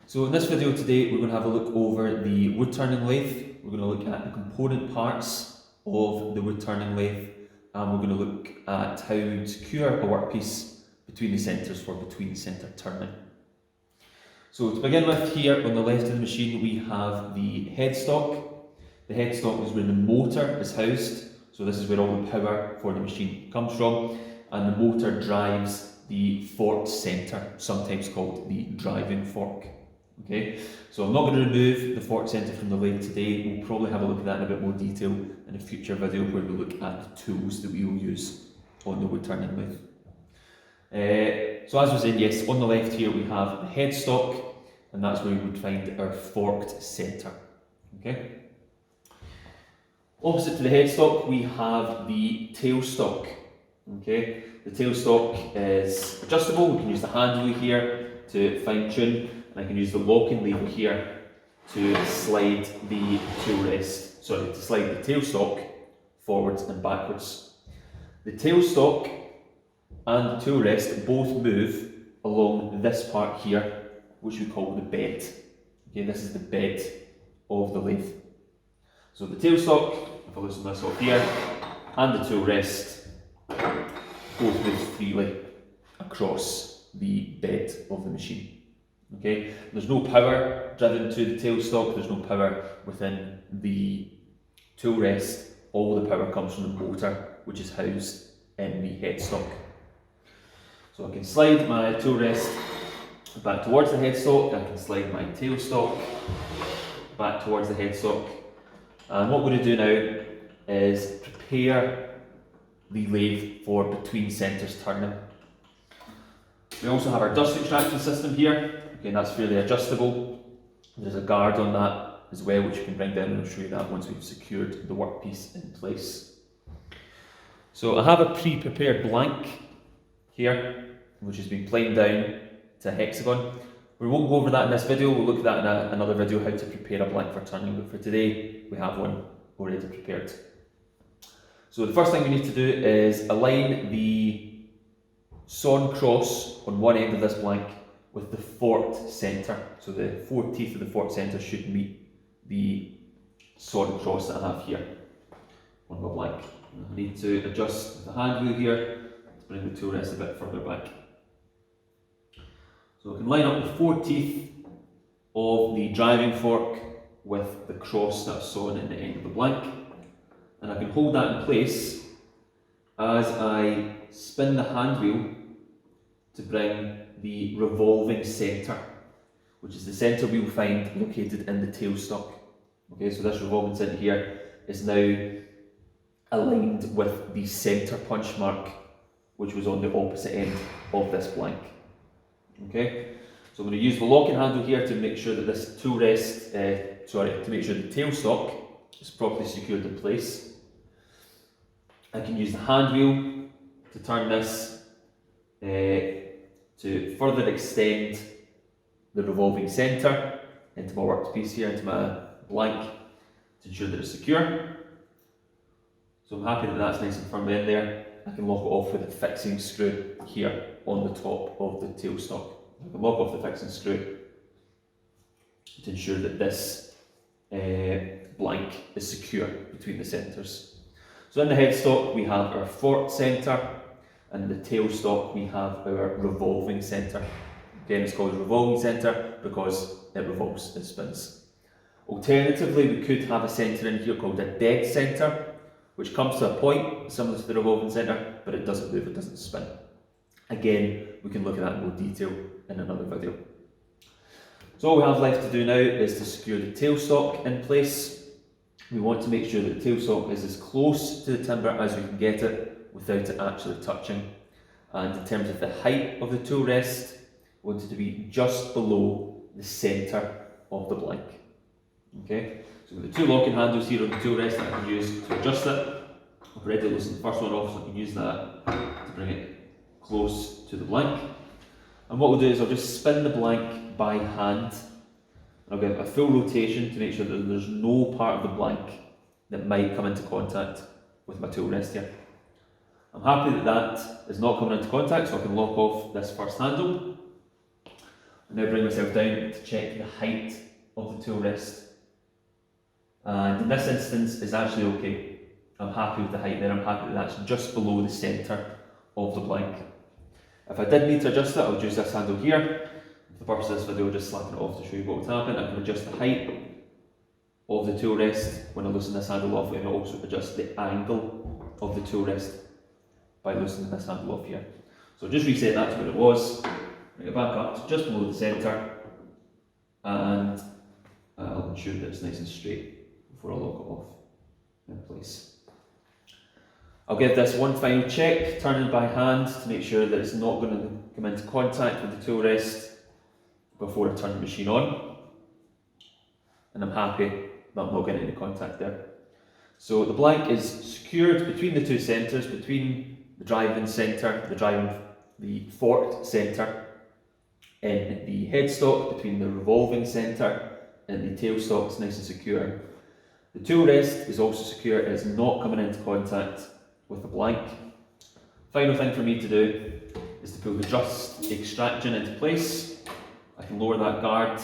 So in this video today we're going to have a look over the wood turning lathe. We're going to look at the component parts of the wood turning lathe, and we're going to look at how to secure a workpiece between the centres for between centre turning. So to begin with, here on the left of the machine we have the headstock. The headstock is where the motor is housed, so this is where all the power for the machine comes from, and the motor drives the forked centre, sometimes called the driving fork. Okay, so I'm not going to remove the fork centre from the lathe today. We'll probably have a look at that in a bit more detail in a future video where we look at the tools that we will use on the wood turning lathe. So as I was saying, yes, on the left here we have the headstock, and that's where we would find our forked centre. Okay. Opposite to the headstock we have the tailstock. Okay, the tailstock is adjustable. We can use the hand wheel here to fine tune. I can use the locking lever here to slide the to slide the tailstock forwards and backwards. The tailstock and the tool rest both move along this part here, which we call the bed. Okay, this is the bed of the lathe. So the tailstock, if I loosen this off here, and the tool rest both move freely across the bed of the machine. Okay, there's no power driven to the tailstock, there's no power within the tool rest. All the power comes from the motor, which is housed in the headstock. So I can slide my tool rest back towards the headstock, I can slide my tailstock back towards the headstock. And what we're going to do now is prepare the lathe for between centres turning. We also have our dust extraction system here. Again, that's fairly adjustable. There's a guard on that as well, which you can bring down, and I'll show you that once we've secured the workpiece in place. So I have a pre-prepared blank here, which has been planed down to a hexagon. We won't go over that in this video, we'll look at that in another video, how to prepare a blank for turning, but for today we have one already prepared. So the first thing we need to do is align the sawn cross on one end of this blank with the forked centre. So the four teeth of the forked centre should meet the sawn cross that I have here on my blank. I need to adjust the hand wheel here to bring the tool rest a bit further back. So I can line up the four teeth of the driving fork with the cross that I've sawn in the end of the blank, and I can hold that in place as I spin the hand wheel to bring the revolving centre, which is the centre we will find located in the tailstock. Okay, so this revolving centre here is now aligned with the centre punch mark, which was on the opposite end of this blank. Okay, so I'm going to use the locking handle here to make sure that this tool rest, to make sure the tailstock is properly secured in place. I can use the hand wheel to turn this to further extend the revolving centre into my workpiece here, into my blank, to ensure that it's secure. So I'm happy that that's nice and firm in there. I can lock it off with a fixing screw here on the top of the tailstock. I can lock off the fixing screw to ensure that this blank is secure between the centres. So in the headstock we have our forked centre, and in the tailstock we have our revolving centre. Again, it's called a revolving centre because it revolves, it spins. Alternatively, we could have a centre in here called a dead centre, which comes to a point similar to the revolving centre, but it doesn't move, it doesn't spin. Again, we can look at that in more detail in another video. So all we have left to do now is to secure the tailstock in place. We want to make sure that the tailstock is as close to the timber as we can get it without it actually touching. And in terms of the height of the tool rest, we want it to be just below the centre of the blank. Okay, so with the two locking handles here on the tool rest that I can use to adjust it. I've already loosened the first one off, so I can use that to bring it close to the blank. And what we'll do is I'll just spin the blank by hand. I'll give it a full rotation to make sure that there's no part of the blank that might come into contact with my tool rest here. I'm happy that that is not coming into contact, so I can lock off this first handle. I now bring myself down to check the height of the tool rest. And in this instance, it's actually okay. I'm happy with the height there, I'm happy that that's just below the centre of the blank. If I did need to adjust it, I would use this handle here. For the purpose of this video, just slapping it off to show you what would happen. I can adjust the height of the tool rest when I loosen this handle off, and I also adjust the angle of the tool rest by loosening this handle off here. So just reset that to where it was, bring it back up to just below the centre, and I'll ensure that it's nice and straight before I lock it off in place. I'll give this one final check, turning by hand to make sure that it's not going to come into contact with the tool rest before I turn the machine on. And I'm happy that I'm not getting any contact there. So the blank is secured between the two centres, between the driving centre, the forked centre, in the headstock, between the revolving centre and the tailstock is nice and secure. The tool rest is also secure, it is not coming into contact with the blank. Final thing for me to do is to pull the just extraction into place. I can lower that guard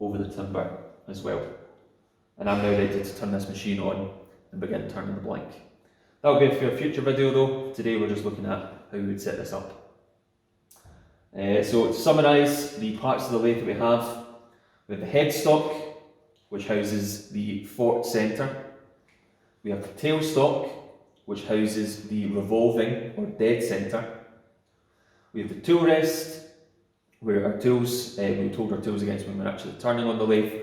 over the timber as well. And I'm now ready to turn this machine on and begin turning the blank. That'll be for a future video though. Today we're just looking at how we would set this up. So to summarise the parts of the lathe that we have the headstock, which houses the forked centre. We have the tailstock, which houses the revolving or dead centre. We have the tool rest, where our tools, we hold our tools against when we're actually turning on the lathe,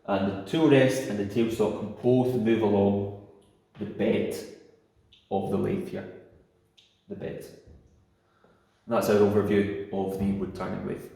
and the tool rest and the tailstock can both move along the bed of the lathe here. The bed. And that's our overview of the wood turning lathe.